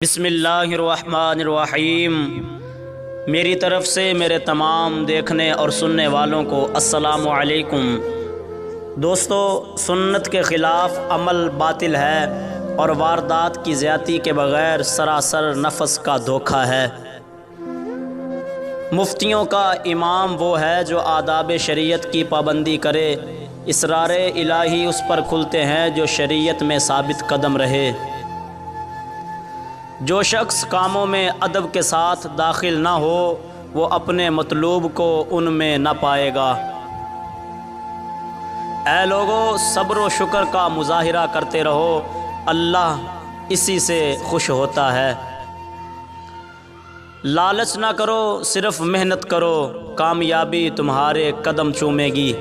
بسم اللہ الرحمن الرحیم۔ میری طرف سے میرے تمام دیکھنے اور سننے والوں کو السلام علیکم۔ دوستو، سنت کے خلاف عمل باطل ہے اور واردات کی زیادتی کے بغیر سراسر نفس کا دھوکہ ہے۔ مفتیوں کا امام وہ ہے جو آداب شریعت کی پابندی کرے، اسرار الہی اس پر کھلتے ہیں جو شریعت میں ثابت قدم رہے۔ جو شخص کاموں میں ادب کے ساتھ داخل نہ ہو وہ اپنے مطلوب کو ان میں نہ پائے گا۔ اے لوگو، صبر و شکر کا مظاہرہ کرتے رہو، اللہ اسی سے خوش ہوتا ہے۔ لالچ نہ کرو، صرف محنت کرو، کامیابی تمہارے قدم چومے گی۔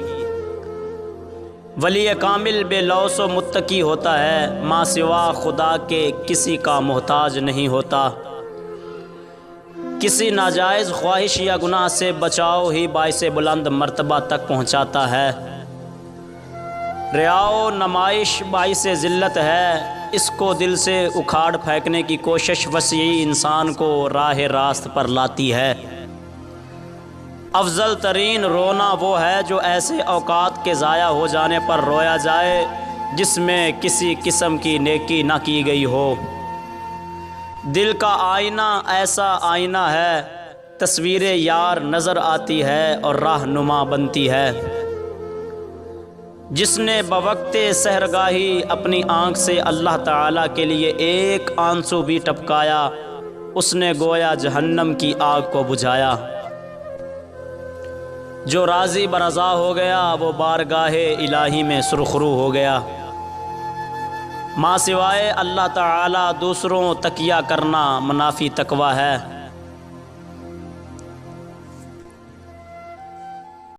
ولی کامل بے لوث و متقی ہوتا ہے، ماں سوا خدا کے کسی کا محتاج نہیں ہوتا۔ کسی ناجائز خواہش یا گناہ سے بچاؤ ہی باعث بلند مرتبہ تک پہنچاتا ہے۔ ریا و نمائش باعث ذلت ہے، اس کو دل سے اکھاڑ پھینکنے کی کوشش وسیع انسان کو راہ راست پر لاتی ہے۔ افضل ترین رونا وہ ہے جو ایسے اوقات کے ضائع ہو جانے پر رویا جائے جس میں کسی قسم کی نیکی نہ کی گئی ہو۔ دل کا آئینہ ایسا آئینہ ہے، تصویر یار نظر آتی ہے اور راہنما بنتی ہے۔ جس نے بوقت سحرگاہی اپنی آنکھ سے اللہ تعالیٰ کے لیے ایک آنسو بھی ٹپکایا، اس نے گویا جہنم کی آگ کو بجھایا۔ جو راضی برضا ہو گیا وہ بارگاہ الہی میں سرخرو ہو گیا۔ ماں سوائے اللہ تعالی دوسروں تکیہ کرنا منافی تقوی ہے۔